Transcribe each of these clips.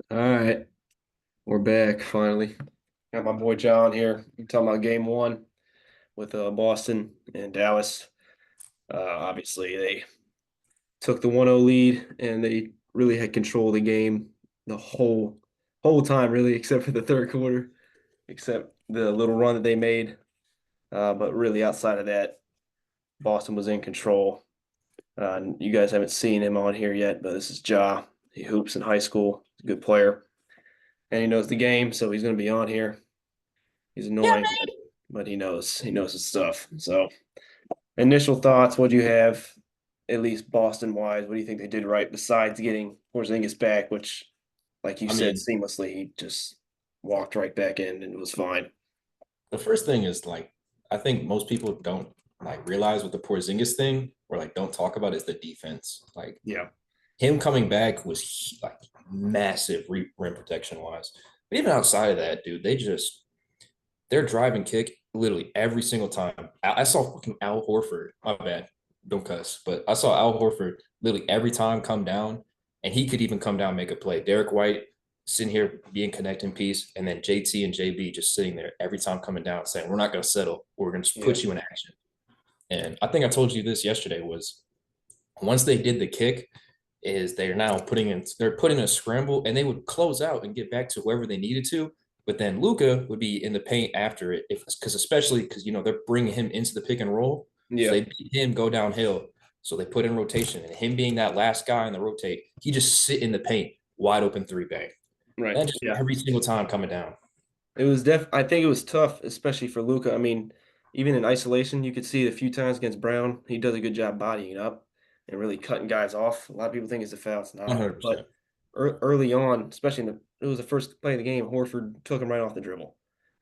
All right, we're back finally. Got my boy John here. We're talking about game one with Boston and Dallas. Obviously, they took the 1-0 lead and they really had control of the game the whole time, really, except for the third quarter, except the little run that they made. But really, outside of that, Boston was in control. You guys haven't seen him on here yet, but this is Ja. He hoops in high school. He's a good player, and he knows the game, so he's going to be on here. He's annoying, but he knows his stuff. So, initial thoughts. What do you have, at least Boston wise? What do you think they did right besides getting Porzingis back, which, like you I said, mean, seamlessly he just walked right back in and it was fine. the first thing is I think most people don't realize with the Porzingis thing or don't talk about is the defense. Like Yeah, him coming back was massive rim protection wise. But even outside of that, dude, their drive and kick literally every single time. I saw fucking Al Horford. My bad, don't cuss, but I saw Al Horford literally every time come down, and he could even come down and make a play. Derek White sitting here being connecting piece, and then JT and JB just sitting there every time coming down saying, "We're not going to settle. We're going to yeah, put you in action." And I think I told you this yesterday was once they did the kick, is they're putting a scramble and they would close out and get back to whoever they needed to. But then Luca would be in the paint after it, if because especially because they're bringing him into the pick and roll, so yeah, they beat him go downhill. So they put in rotation, and him being that last guy in the rotate, he just sit in the paint, wide open three bang, right, and just yeah. every single time coming down. It was I think it was tough, especially for Luca. I mean, even in isolation, you could see it a few times against Brown. He does a good job bodying up and really cutting guys off. A lot of people think it's a foul. It's One not. hundred But percent. early on, especially it was the first play of the game. Horford took him right off the dribble,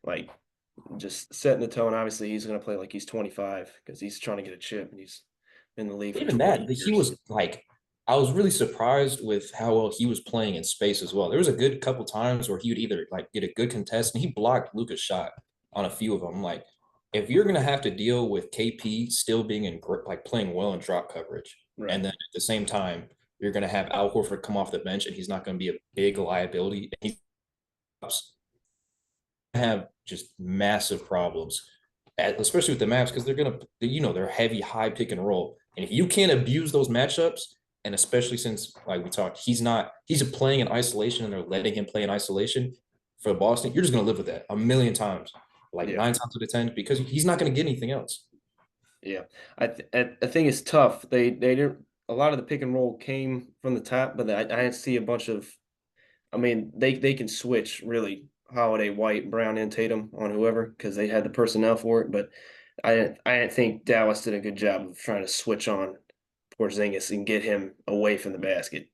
like just setting the tone. Obviously, he's going to play like he's 25 because he's trying to get a chip and he's been in the league for Even 20 that, he years. was I was really surprised with how well he was playing in space as well. There was a good couple times where he would either get a good contest and he blocked Luca's shot on a few of them. Like, if you're gonna have to deal with KP still being in playing well in drop coverage, Right. and then at the same time you're gonna have Al Horford come off the bench and he's not gonna be a big liability. He's have just massive problems, especially with the Mavs because they're heavy high pick and roll, and if you can't abuse those matchups, and especially since we talked, he's playing in isolation and they're letting him play in isolation for Boston, you're just gonna live with that a million times, like Yeah. 9 times out of 10, because he's not gonna get anything else. Yeah, I think it's tough. They didn't. A lot of the pick and roll came from the top, but I didn't see a bunch of. I mean, they can switch really Holiday, White, Brown, and Tatum on whoever because they had the personnel for it. But I didn't think Dallas did a good job of trying to switch on Porzingis and get him away from the basket.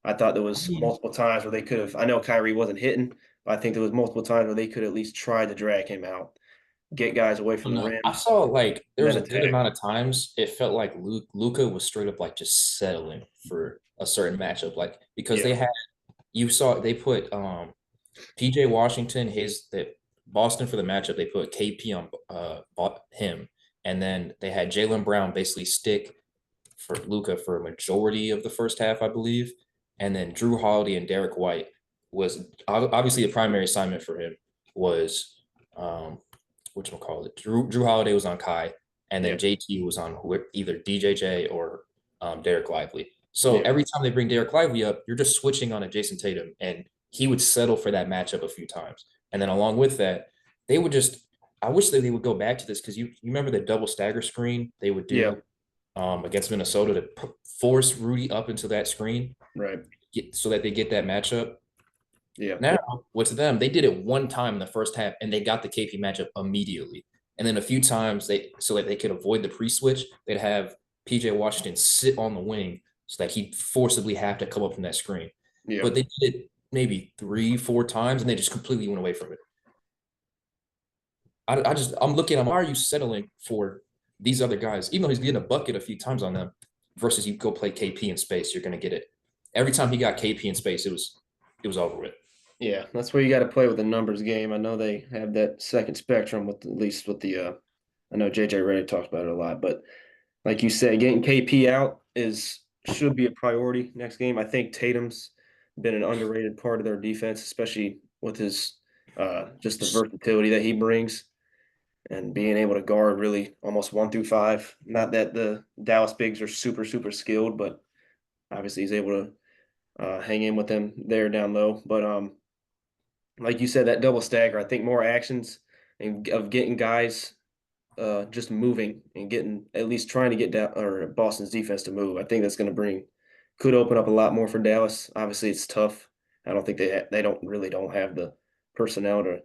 I thought there I was mean, multiple times where they could have. I know Kyrie wasn't hitting, but I think there was multiple times where they could at least try to drag him out, get guys away from the no, I rim, saw there and was then a good attack. amount of times it felt like Luca was straight up just settling for a certain matchup, because Yeah. you saw they put PJ Washington, the Boston for the matchup, they put KP on him, and then they had Jalen Brown basically stick for Luca for a majority of the first half, I believe, and then Drew Holiday and Derek White was obviously the primary assignment for him was what you call it. Drew Holiday was on Kai, and Yeah. then JT was on either DJJ or Derek Lively. So Yeah. every time they bring Derek Lively up, you're just switching on a Jason Tatum, and he would settle for that matchup a few times. And then along with that, they would just. I wish that they would go back to this because you remember the double stagger screen they would Yeah. do against Minnesota to force Rudy up into that screen Right. so that they get that matchup. Yeah. Now, what's them? They did it one time in the first half, and they got the KP matchup immediately. And then a few times so that they could avoid the pre-switch, they'd have PJ Washington sit on the wing so that he'd forcibly have to come up from that screen. Yeah. But they did it maybe 3, 4 times, and they just completely went away from it. I'm looking. Why are you settling for these other guys? Even though he's getting a bucket a few times on them, versus you go play KP in space, you're gonna get it. Every time he got KP in space, it was over with. Yeah. That's where you got to play with the numbers game. I know they have that second spectrum with at least with the I know JJ Redick talks about it a lot, but like you said, getting KP out is should be a priority next game. I think Tatum's been an underrated part of their defense, especially with his just the versatility that he brings and being able to guard really almost 1 through 5. Not that the Dallas bigs are super skilled, but obviously he's able to hang in with them there down low. But like you said, that double stagger, I think more actions and of getting guys just moving and getting at least trying to get down or Boston's defense to move. I think that's going to bring could open up a lot more for Dallas. Obviously, it's tough. I don't think they don't have the personnel to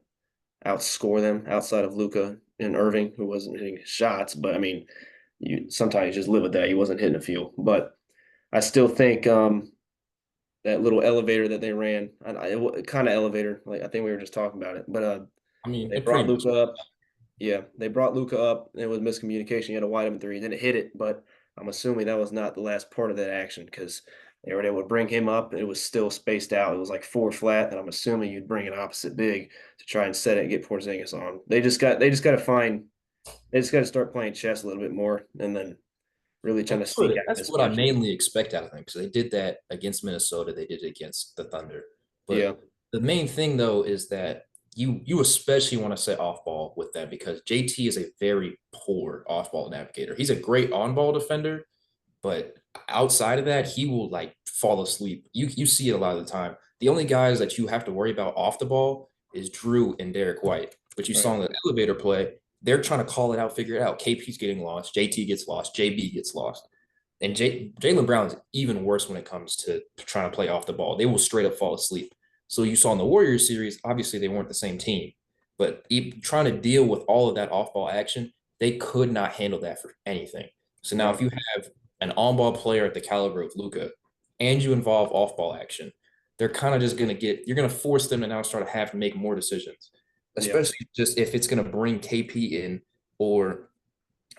outscore them outside of Luca and Irving, who wasn't hitting shots. But I mean, you sometimes you just live with that. He wasn't hitting a few, but I still think that little elevator that they ran, kind of elevator, like I think we were just talking about it, but I mean, they it pretty brought much. Luca up. Yeah, they brought Luca up. And it was miscommunication. He had a wide open three, didn't hit it, but I'm assuming that was not the last part of that action because they were able to bring him up. It was still spaced out. It was like four flat, and I'm assuming you'd bring an opposite big to try and set it and get Porzingis on. They just got to start playing chess a little bit more, and then really trying to seek out That's what I mismatches. mainly expect out of them because they did that against Minnesota. They did it against the Thunder. Yeah, But the main thing though is that you especially want to set off ball with them because JT is a very poor off ball navigator. He's a great on ball defender, but outside of that, he will like fall asleep. You see it a lot of the time. The only guys that you have to worry about off the ball is Drew and Derek White. But you saw right. in the elevator play, they're trying to call it out, figure it out. KP's getting lost, JT gets lost, JB gets lost. And Jalen Brown is even worse when it comes to trying to play off the ball. They will straight up fall asleep. So you saw in the Warriors series, obviously they weren't the same team, but trying to deal with all of that off ball action, they could not handle that for anything. So now if Right. you have an on ball player at the caliber of Luca and you involve off ball action, they're kind of just going to you're going to force them to now start to have to make more decisions, Yeah. especially just if it's going to bring KP in or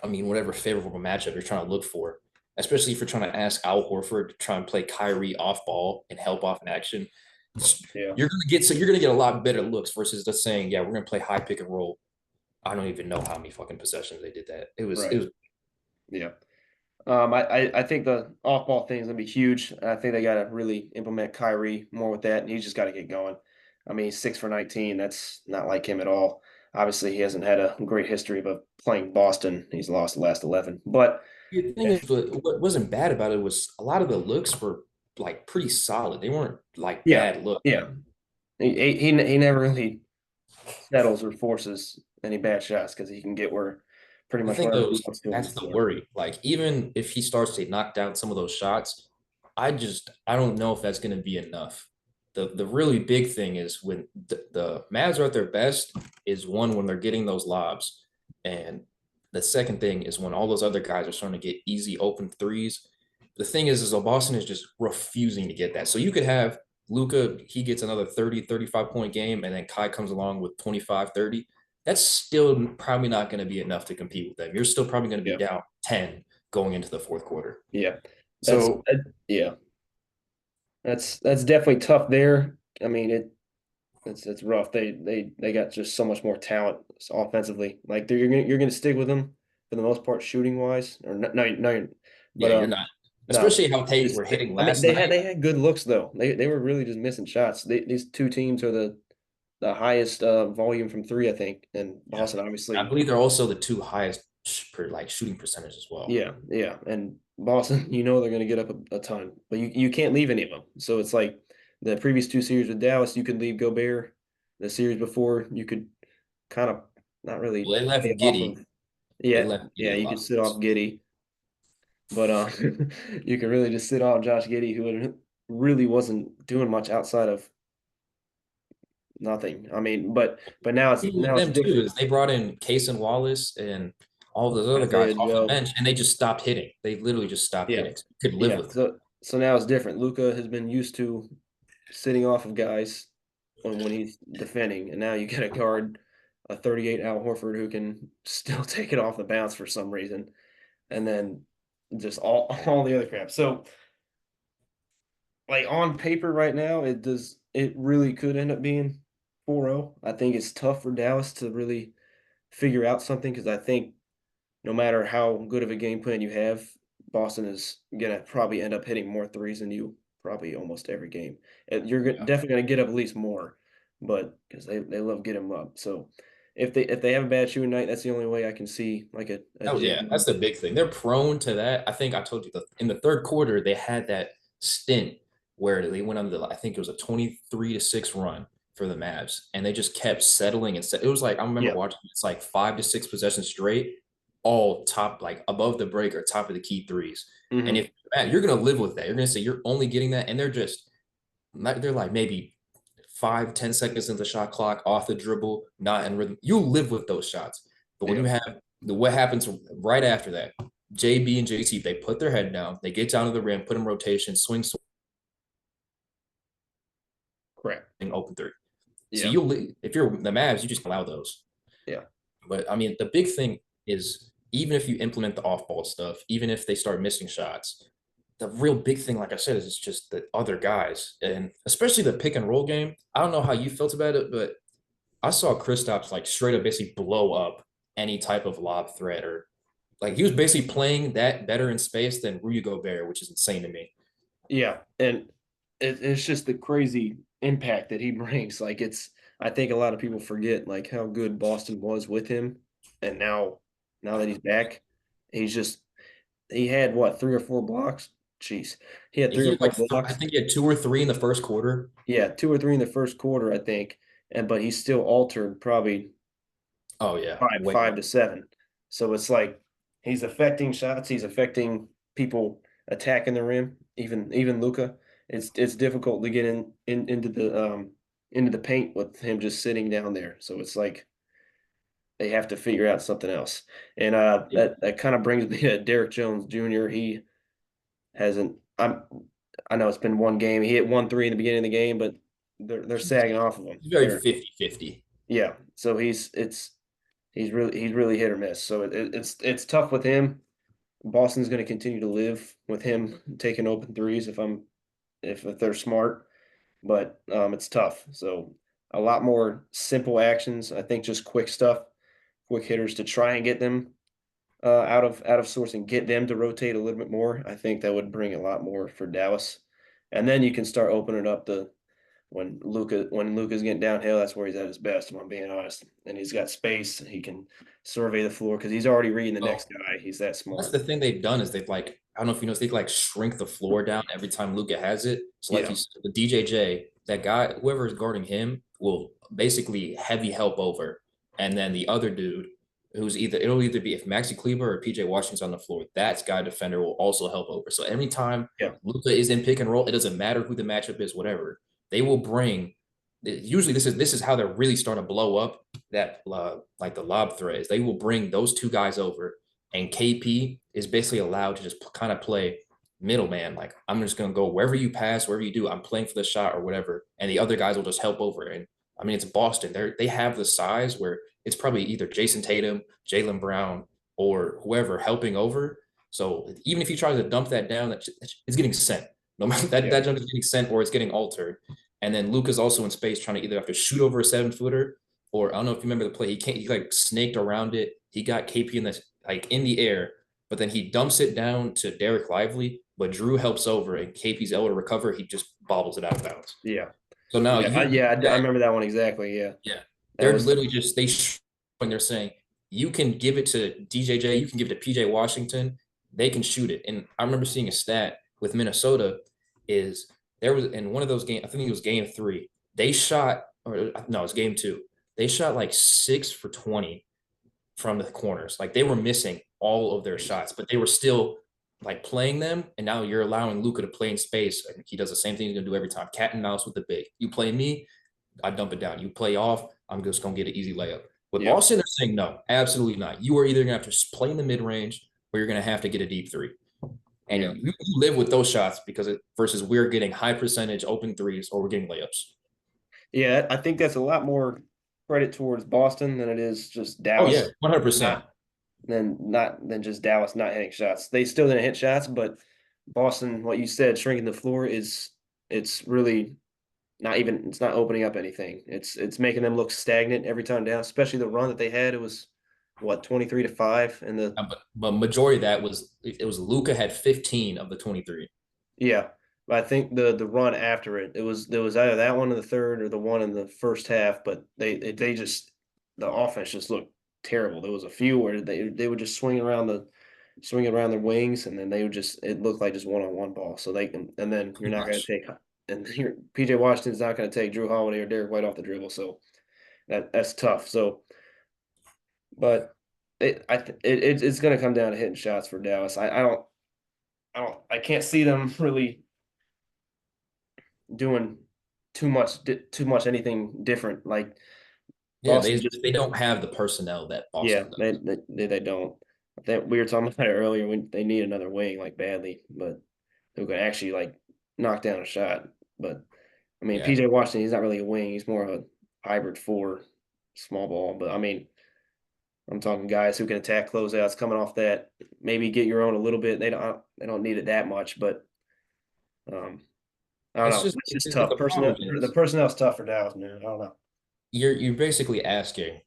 I mean, whatever favorable matchup you're trying to look for, especially if you're trying to ask Al Horford to try and play Kyrie off ball and help off in action. Yeah. You're gonna get a lot better looks versus just saying, yeah, we're gonna play high pick and roll. I don't even know how many fucking possessions they did that. It Right. was Yeah. I think the off ball thing is gonna be huge. I think they gotta really implement Kyrie more with that, and he's just got to get going. I mean, he's 6 for 19. That's not like him at all. Obviously, he hasn't had a great history of playing Boston. He's lost the last 11. But the thing is what wasn't bad about it was a lot of the looks were like pretty solid. They weren't like yeah, bad looks. yeah, he never really settles or forces any bad shots because he can get where pretty The much thing wherever though he is wants to. that's the worry. Like even if he starts to knock down some of those shots, I don't know if that's going to be enough. The really big thing is when the Mavs are at their best is one when they're getting those lobs, and the second thing is when all those other guys are starting to get easy open threes. The thing is Boston is just refusing to get that. So you could have Luca, he gets another 30, 35 point game, and then Kai comes along with 25, 30. That's still probably not going to be enough to compete with them. You're still probably going to be Yeah, down 10 going into the fourth quarter. yeah. That's So yeah. That's definitely tough there. I mean, it's rough. They got just so much more talent offensively. Like you're gonna stick with them for the most part, shooting wise, or no, but yeah, you're not. no, Especially how they just were hitting I mean last night. they had good looks though. They were really just missing shots. These two teams are the highest volume from three, I think, and Yeah. Boston I obviously. believe they're also the two highest per like shooting percentage as well. Yeah, and Boston, they're going to get up a ton, but you can't leave any of them. So it's like the previous two series with Dallas, you could leave Gobert. The series before, you could kind of not really Well, they play left off of. Giddy. They Yeah, left yeah, Giddy a you lot could of sit those. off Giddy, but you can really just sit off Josh Giddy, who really wasn't doing much outside of nothing. I mean, but Even with now it's them too different. is they brought in Case and Wallace and all those other guys Isaiah off the Joe. bench, and they just stopped hitting. They literally just stopped Yeah, hitting. So you could live yeah. with it. So now it's different. Luca has been used to sitting off of guys when he's defending, and now you got to guard a 38 Al Horford who can still take it off the bounce for some reason, and then just all the other crap. So like on paper right now, it really could end up being 4-0. I think it's tough for Dallas to really figure out something because I think no matter how good of a game plan you have, Boston is gonna probably end up hitting more threes than you. probably almost every game. And you're Yeah. definitely going to get up at least more, but because they love getting them up. So if they have a bad shooting night, that's the only way I can see like a Oh yeah, JB. that's the big thing. They're prone to that. I think I told you in the third quarter they had that stint where they went on I think it was a 23-6 run for the Mavs, and they just kept settling and it was like I remember Yeah. watching it's like 5 to 6 possessions straight, all top like above the break or top of the key threes. And Hmm. if you're gonna live with that, you're gonna say you're only getting that, and they're like maybe 5, 10 seconds in the shot clock, off the dribble, not in rhythm. You live with those shots. But when Yeah. you have what happens right after that, JB and JT, they put their head down, they get down to the rim, put in rotation, swing, Correct. open three. So Yeah. if you're the Mavs, you just allow those. Yeah. But I mean, the big thing is even if you implement the off ball stuff, even if they start missing shots, the real big thing, like I said, is it's just the other guys, and especially the pick and roll game. I don't know how you felt about it, but I saw Kristaps like straight up basically blow up any type of lob threat or like he was basically playing that better in space than Rudy Gobert, which is insane to me. Yeah. And it's just the crazy impact that he brings. Like I think a lot of people forget like how good Boston was with him, and now that he's back, he's just he had what 3 or 4 blocks. Jeez, he had three He or had four like I blocks. think he had 2 or 3 in the first quarter. Yeah, 2 or 3 in the first quarter, I think, and but he still altered probably Oh yeah, five way five more. to seven. So it's like he's affecting shots. He's affecting people attacking the rim. Even Luca. It's difficult to get into the paint with him just sitting down there. So it's like they have to figure out something else. And Yeah. that kind of brings me to Derek Jones Jr. He hasn't. I know it's been one game. He hit 1 3 in the beginning of the game, but they're sagging off of him. He's very They're 50-50. yeah. So he's really hit or miss. So it's tough with him. Boston's going to continue to live with him taking open threes if they're smart, but it's tough. So a lot more simple actions. I think just quick stuff, quick hitters to try and get them out of sorts and get them to rotate a little bit more. I think that would bring a lot more for Dallas, and then you can start opening up the when Luca's getting downhill, that's where he's at his best, if I'm being honest. And he's got space. He can survey the floor because he's already reading the next Well, guy. He's that that's smart. the thing they've done is they've like I don't know if you know they like shrink the floor down every time Luca has it. So like Yeah. you said, the DJJ, that guy, whoever is guarding him, will basically heavy help over, and then the other dude who's it'll either be if Maxi Kleber or PJ Washington's on the floor, that guy defender will also help over. So every time Yeah. Luca is in pick and roll, it doesn't matter who the matchup is, whatever they will bring. Usually, this is how they're really starting to blow up that like the lob threads. They will bring those two guys over and KP is basically allowed to just kind of play middleman. Like I'm just gonna go wherever you pass, wherever you do, I'm playing for the shot or whatever, and the other guys will just help over. And I mean, it's Boston. They have the size where it's probably either Jason Tatum, Jaylen Brown, or whoever helping over. So even if he tries to dump that down, it's getting sent. No matter Yeah. that jump is getting sent or it's getting altered. And then Luca's also in space trying to either have to shoot over a 7 footer or I don't know if you remember the play. He like snaked around it. He got KP in this like in the air, but then he dumps it down to Derek Lively, but Drew helps over and KP's able to recover. He just bobbles it out of bounds. Yeah. So now Yeah. you I that remember that one exactly. Yeah. yeah, That they're was literally just when they're saying you can give it to DJJ, you can give it to PJ Washington, they can shoot it. And I remember seeing a stat with Minnesota is there was in one of those games, I think it was game 3, they shot or no, it was game 2. They shot like 6 for 20 from the corners. Like they were missing all of their shots, but they were still like playing them. And now you're allowing Luca to play in space. And he does the same thing he's gonna do every time. Cat and mouse with the big. You play me, I dump it down. You play off, I'm just gonna get an easy layup. With yeah. Boston, they're saying no, absolutely not. You are either gonna have to play in the mid range or you're gonna have to get a deep three. And Yeah. you live with those shots because versus we're getting high percentage open threes or we're getting layups. Yeah. I think that's a lot more credit towards Boston than it is just Oh yeah, Dallas 100%. not not than just Dallas not hitting shots. They still didn't hit shots, but Boston, what you said, shrinking the floor it's really it's not opening up anything. It's making them look stagnant every time down, especially the run that they had. It was what 23-5 and the But majority of that was it was Luca had 15 of the 23. yeah. But I think the run after it, there was either that one in the third or the one in the first half, but they just the offense just looked terrible. There was a few where they would just swing around their wings, and then they would just it looked like just one-on-one ball. So they can, and then you're Pretty not going to much. take and PJ Washington's not going to take Drew Holiday or Derek White off the dribble. So that's tough. So, but it's going to come down to hitting shots for Dallas. I can't see them really doing too much anything different. Like Yeah, Boston they just they don't have the personnel that yeah, Boston does. they don't. I think we were talking about it earlier when they need another wing like badly, but who can actually like knock down a shot. But I mean, Yeah, PJ Washington, he's not really a wing. He's more of a hybrid four, small ball. But I mean, I'm talking guys who can attack closeouts coming off that. Maybe get your own a little bit. They don't need it that much, but um, I don't it's know. just It's just the tough. problem The is personnel's tough for Dallas, man. I don't know. you're basically asking.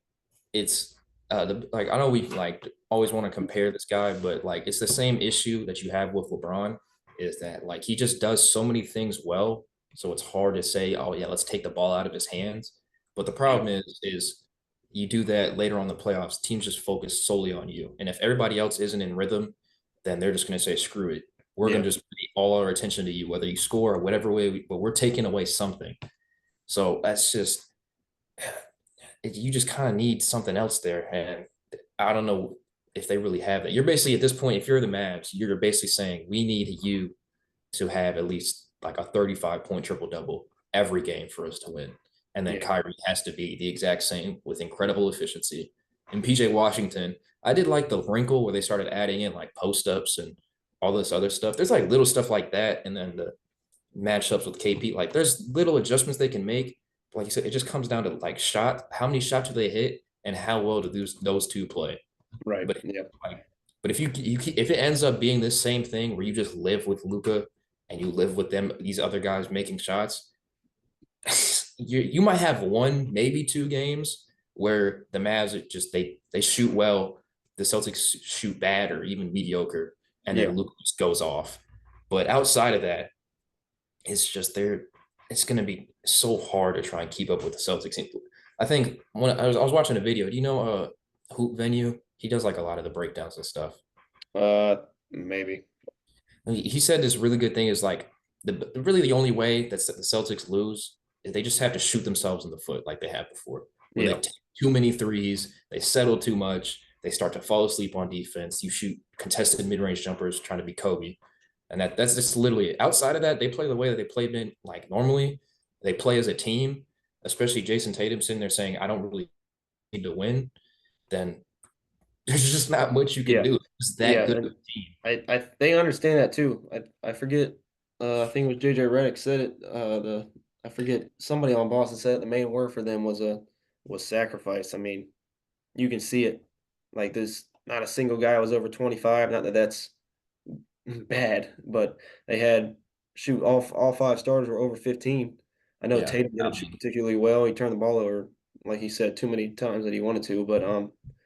It's like I know we like always want to compare this guy, but like it's the same issue that you have with LeBron is that like he just does so many things well, so it's hard to say, oh yeah, let's take the ball out of his hands. But the Yeah, problem is you do that later on in the playoffs, teams just focus solely on you, and if everybody else isn't in rhythm, then they're just going to say screw it. We're going yeah, to just pay all our attention to you, whether you score or whatever way, but we're taking away something. So that's just you just kind of need something else there. And I don't know if they really have that. You're basically at this point, if you're the Mavs, you're basically saying we need you to have at least like a 35-point triple double every game for us to win. And then yeah, Kyrie has to be the exact same with incredible efficiency. And PJ Washington, I did like the wrinkle where they started adding in like post ups and all this other stuff. There's like little stuff like that. And then the matchups with KP. Like there's little adjustments they can make. But like you said, it just comes down to like shot, how many shots do they hit, and how well do those two play. right. But Yeah, like, but if it ends up being this same thing where you just live with Luca and you live with them, these other guys making shots, you might have one, maybe two games where the Mavs just they shoot well, the Celtics shoot bad or even mediocre, and yeah. then Luca just goes off. But outside of that, it's just they're it's going to be so hard to try and keep up with the Celtics. I think when I was watching a video, do you know Hoop Venue? He does like a lot of the breakdowns and stuff. Maybe. He said this really good thing is like really the only way that the Celtics lose is they just have to shoot themselves in the foot like they have before, where they Yeah, take too many threes, they settle too much, they start to fall asleep on defense. You shoot contested mid range jumpers trying to be Kobe, and that's just literally it. Outside of that, they play the way that they played in like normally. They play as a team, especially Jason Tatum sitting there saying, "I don't really need to win." Then there's just not much you can yeah, do. It's that yeah. good of And a team. I they understand that too. I forget. I think it was JJ Redick said it. I forget somebody on Boston said it, the main word for them was sacrifice. I mean, you can see it. Like there's not a single guy was over 25. Not that that's bad, but they had shoot all five starters were over 15. I know Yeah, Tatum I didn't shoot mean, particularly well. He turned the ball over, like he said, too many times that he wanted to, but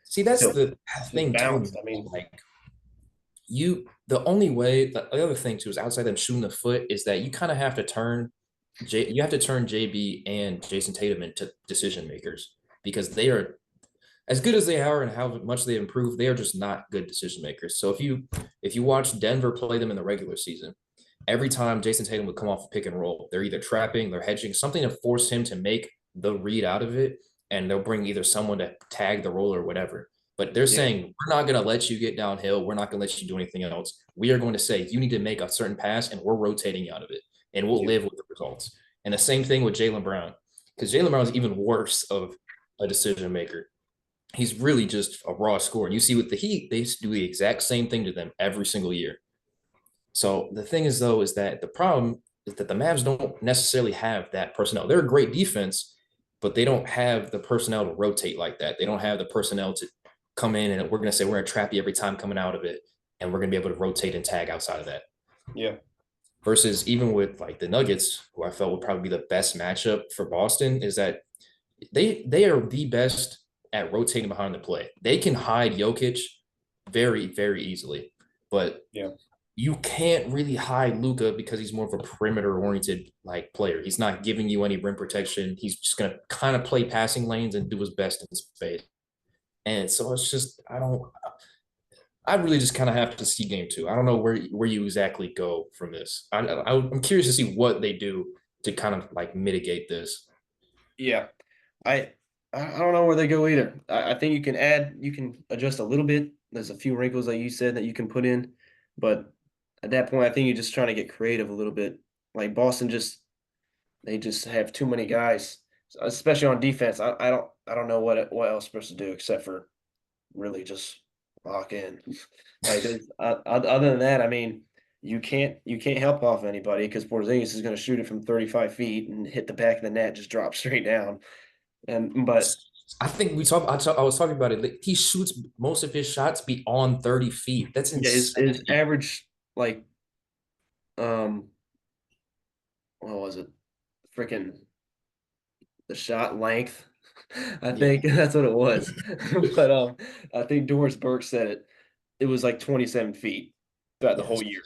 see, that's still the just thing too. balanced. I mean, Like the only way the other thing too is outside them shooting the foot is that you kind of have to turn you have to turn JB and Jason Tatum into decision makers because they are as good as they are and how much they improve, they are just not good decision makers. So if you watch Denver play them in the regular season, every time Jason Tatum would come off a pick and roll, they're either trapping, they're hedging, something to force him to make the read out of it, and they'll bring either someone to tag the roll or whatever. But they're yeah, saying, we're not going to let you get downhill. We're not going to let you do anything else. We are going to say, you need to make a certain pass, and we're rotating out of it, and we'll yeah, live with the results. And the same thing with Jaylen Brown, because Jaylen Brown is even worse of a decision maker. He's really just a raw scorer. And you see with the Heat, they do the exact same thing to them every single year. So the thing is, though, is that the problem is that the Mavs don't necessarily have that personnel. They're a great defense, but they don't have the personnel to rotate like that. They don't have the personnel to come in and we're going to say we're going to trap you every time coming out of it, and we're going to be able to rotate and tag outside of that. yeah, Versus even with like the Nuggets, who I felt would probably be the best matchup for Boston, is that they are the best at rotating behind the play. They can hide Jokic very, very easily. But yeah, you can't really hide Luca because he's more of a perimeter oriented like player. He's not giving you any rim protection. He's just gonna kind of play passing lanes and do his best in space. And so it's just I really just kind of have to see game two. I don't know where you exactly go from this. I'm curious to see what they do to kind of like mitigate this. Yeah. I I don't know where they go either. I think you can adjust a little bit. There's a few wrinkles like you said that you can put in, but at that point, I think you're just trying to get creative a little bit. Like Boston just they just have too many guys, especially on defense. I don't know what else supposed to do except for really just lock in. Like there's other than that, I mean, you can't help off anybody because Porzingis is going to shoot it from 35 feet and hit the back of the net, just drop straight down. And but I think I was talking about it. Like, he shoots most of his shots beyond 30 feet. That's yeah, his insane. average like um what was it? Freaking the shot length. I Yeah. think that's what it was. But I think Doris Burke said it. It was like 27 feet throughout the Yeah. whole year.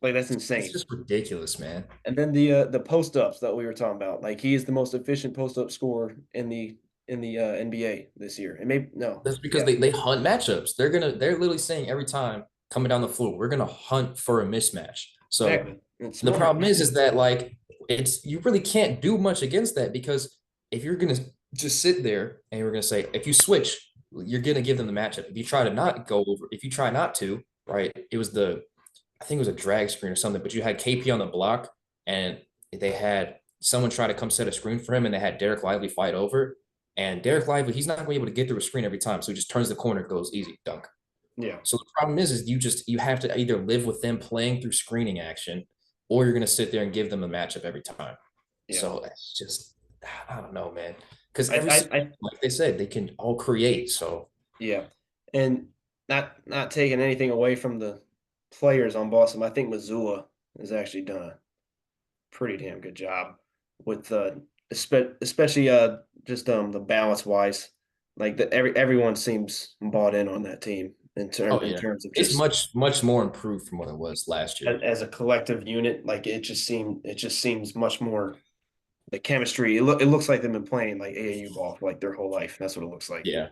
Like that's It's insane. just ridiculous, man. And then the post ups that we were talking about, like he is the most efficient post up scorer in the NBA this year. And maybe no, That's because yeah, they hunt matchups. They're literally saying every time coming down the floor, we're gonna hunt for a mismatch. So exactly. It's the smart. problem is that like it's you really can't do much against that because if you're gonna just sit there and you're gonna say if you switch, you're gonna give them the matchup. If you try to not go over, if you try not to, right? It was the I think it was a drag screen or something, but you had KP on the block and they had someone try to come set a screen for him and they had Derek Lively fight over. And Derek Lively, he's not going to be able to get through a screen every time. So he just turns the corner, goes easy, dunk. Yeah, So the problem is you have to either live with them playing through screening action or you're going to sit there and give them a matchup every time. yeah. So it's just, I don't know, man. Because I like they said, they can all create. So yeah. And not taking anything away from the players on Boston, I think Missoula has actually done a pretty damn good job with especially just the balance wise. Like everyone seems bought in on that team oh in yeah, terms of it's just much more improved from what it was last year. as a collective unit. Like it just seems much more the chemistry. It looks like they've been playing like AAU ball for like their whole life. That's what it looks like. Yeah.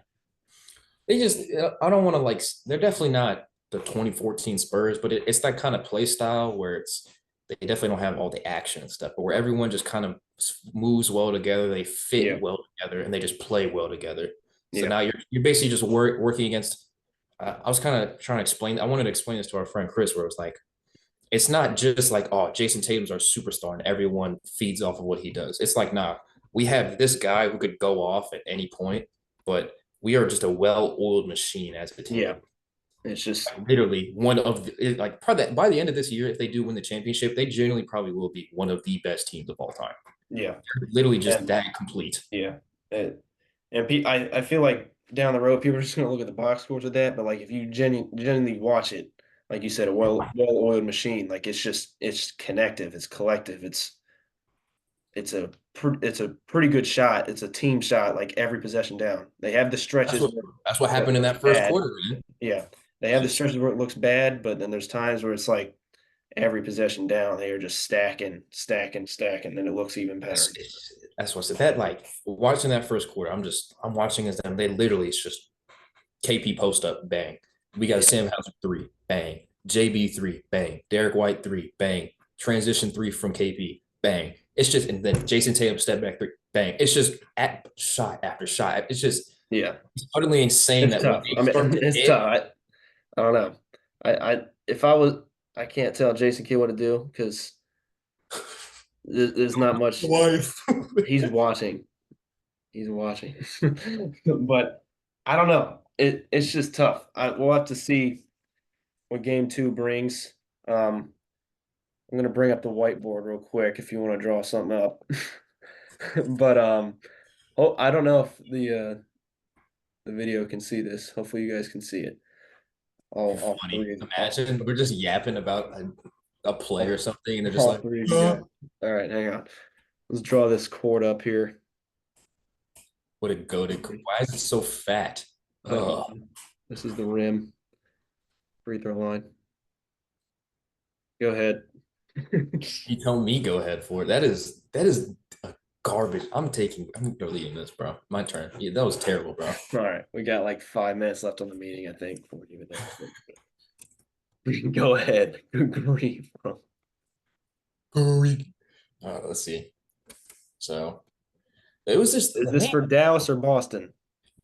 They just I don't want to like they're definitely not the 2014 Spurs, but it's that kind of play style where it's they definitely don't have all the action and stuff, but where everyone just kind of moves well together, they Yeah, fit well together, and they just play well together. So yeah, now you're basically just working against. I was kind of trying to explain. I wanted to explain this to our friend Chris, where it was like it's not just like oh Jason Tatum's our superstar and everyone feeds off of what he does. It's like nah, we have this guy who could go off at any point, but we are just a well-oiled machine as a yeah. team. It's just Like literally one of like probably by the end of this year, if they do win the championship, they genuinely probably will be one of the best teams of all time. yeah, Literally just and that complete. yeah, I feel like down the road people are just gonna look at the box scores of that, but like if you genuinely watch it, like you said, a well-oiled machine, like it's connective, it's collective, it's a pretty good shot. It's a team shot, like every possession down. They have the That's stretches what that's what where it happened in looks that first bad. quarter, man. Yeah, they It's have the just stretches where it looks bad, but then there's times where it's like every possession down, they are just stacking, stacking, stacking, and it looks even better. that's what's that like watching that first quarter. I'm watching as them. They literally it's just KP post up, bang. We got Yeah, Sam Hauser three, bang. JB three, bang. Derek White three, bang. Transition three from KP, bang. It's just and then Jason Tatum step back three, bang. It's just at shot after shot. It's just yeah, it's utterly insane it's that when tough. they I mean, start to it's hit, tough. I don't know. I if I was, I can't tell Jason Kidd what to do because there's not much. wife. He's watching. He's watching. But I don't know. It's just tough. We'll have to see what game two brings. I'm gonna bring up the whiteboard real quick if you want to draw something up. But oh, I don't know if the video can see this. Hopefully, you guys can see it. All Funny. three, Imagine we're just yapping about a play or something, and they're just all like, three of you guys. All right, hang on. Let's draw this chord up here. "What a goaded! Why is it so fat?" Hang Oh, on. This is the rim free throw line. Go ahead. You tell me go ahead for it. That is a garbage. I'm deleting this, bro. My turn. Yeah, that was terrible, bro. All right, we got like 5 minutes left on the meeting, I think, before we even go ahead. Good grief, bro. Hurry. Let's see. So it was just Is the this main for Dallas or Boston?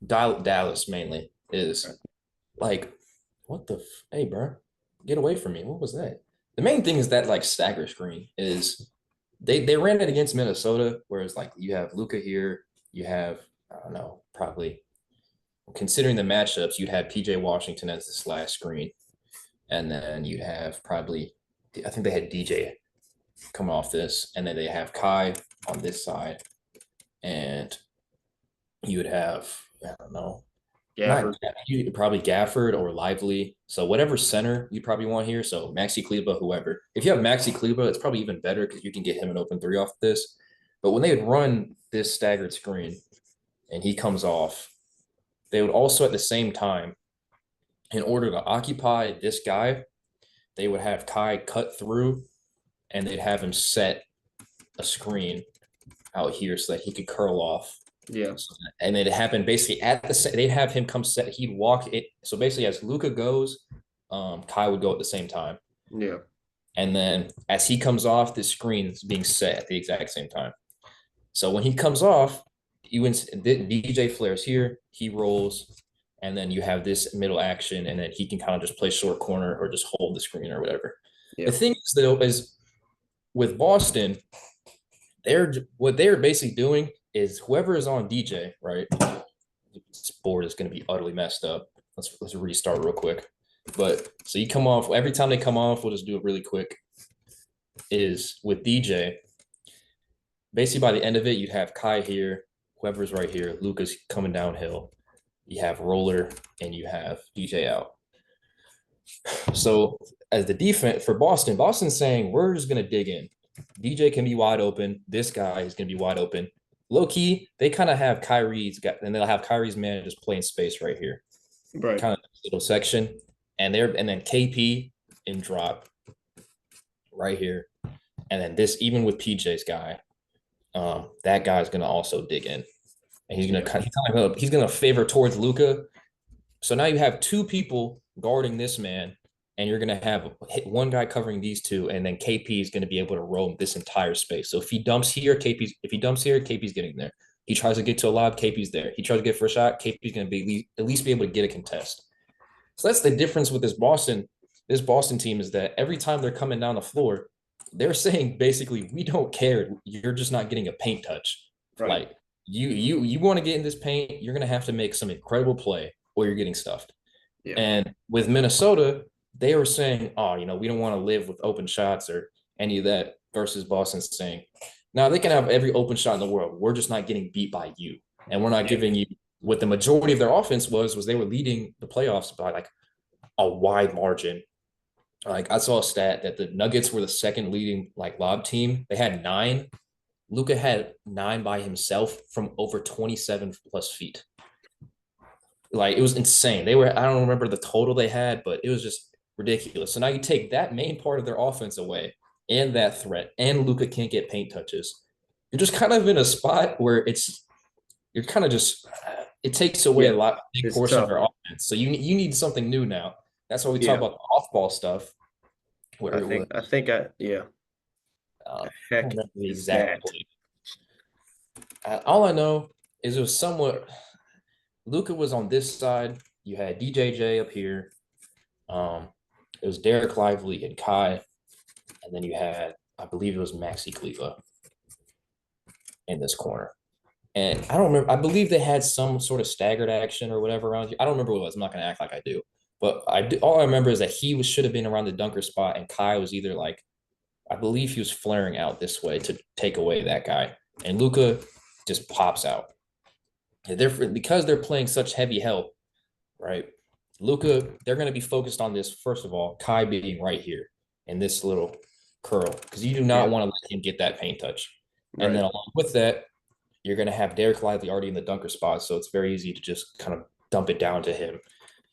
Dallas mainly Okay. is like, what the hey, bro, get away from me. What was that? The main thing is that like stagger screen is they ran it against Minnesota, whereas like you have Luca here, you have I don't know, probably considering the matchups, you'd have PJ Washington as this last screen, and then you'd have probably I think they had DJ coming off this, and then they have Kai on this side, and you would have I don't know, not Gafford. you probably Gafford or Lively. So whatever center you probably want here. So Maxi Kleba, whoever. If you have Maxi Kleba, it's probably even better because you can get him an open three off this. But when they would run this staggered screen and he comes off, they would also at the same time, in order to occupy this guy, they would have Kai cut through and they'd have him set a screen out here so that he could curl off. Yeah. And it happened basically at the they'd have him come set. He'd walk it. So basically, as Luca goes, Kai would go at the same time. Yeah. And then as he comes off, the screen is being set at the exact same time. So when he comes off, DJ flares here, he rolls, and then you have this middle action, and then he can kind of just play short corner or just hold the screen or whatever. The Yeah. thing is, though, is with Boston, what they're basically doing is whoever is on DJ, right? This board is going to be utterly messed up. Let's restart real quick. But so you come off every time they come off. We'll just do it really quick. Is with DJ. Basically, by the end of it, you'd have Kai here, whoever's right here, Luca's coming downhill. You have Roller and you have DJ out. So as the defense for Boston, Boston's saying we're just gonna dig in. DJ can be wide open. This guy is gonna be wide open. Low key, they kind of have Kyrie's got, and they'll have Kyrie's man just playing space right here, Right. kind of little section, and then KP in drop right here, and then this even with PJ's guy, that guy's gonna also dig in, and he's gonna favor towards Luca. So now you have two people guarding this man, and you're going to have one guy covering these two, and then KP is going to be able to roam this entire space. So if he dumps here, KP's getting there. He tries to get to a lob, KP's there. He tries to get for a shot, KP's going to be at least be able to get a contest. So that's the difference with this Boston team is that every time they're coming down the floor, they're saying basically we don't care. You're just not getting a paint touch. Right. Like you want to get in this paint, you're going to have to make some incredible play or you're getting stuffed. Yeah. And with Minnesota, they were saying, oh, we don't want to live with open shots or any of that versus Boston saying, now they can have every open shot in the world. We're just not getting beat by you. And we're not giving you what the majority of their offense was they were leading the playoffs by like a wide margin. Like I saw a stat that the Nuggets were the second leading like lob team. They had 9. Luca had 9 by himself from over 27 plus feet. Like it was insane. I don't remember the total they had, but it was just ridiculous. So now you take that main part of their offense away and that threat, and Luca can't get paint touches. You're just kind of in a spot where you're kind of just it takes away a big portion of their offense. So you need something new now. That's why we talk about the off-ball stuff. Where I think yeah. Heck, I don't remember the exact play. All I know is it was somewhat. Luca was on this side. You had DJJ up here. It was Derek Lively and Kai, and then you had, I believe it was Maxi Kleba in this corner. And I don't remember. I believe they had some sort of staggered action or whatever around here. I don't remember what it was. I'm not going to act like I do. But all I remember is that should have been around the dunker spot, and Kai was either like, I believe he was flaring out this way to take away that guy, and Luca just pops out. Because they're playing such heavy help, right? Luca, they're going to be focused on this, first of all, Kai being right here in this little curl, because you do not want to let him get that paint touch. Right. And then along with that, you're going to have Derek Lively already in the dunker spot, so it's very easy to just kind of dump it down to him.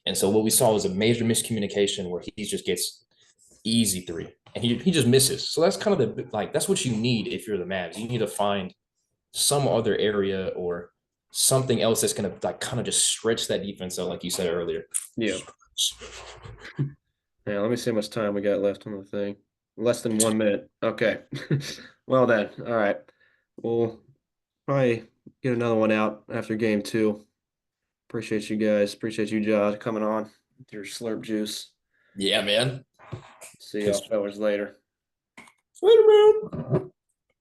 And so what we saw was a major miscommunication where he just gets easy 3. and he just misses. So that's kind of the like that's what you need if you're the Mavs. You need to find some other area or something else that's gonna like kind of just stretch that defense out, like you said earlier. Yeah. Yeah, let me see how much time we got left on the thing. Less than 1 minute. Okay. Well then. All right. We'll probably get another one out after game two. Appreciate you guys. Appreciate you, Josh, coming on with your slurp juice. Yeah, man. See y'all Because fellas later. Spider-Man.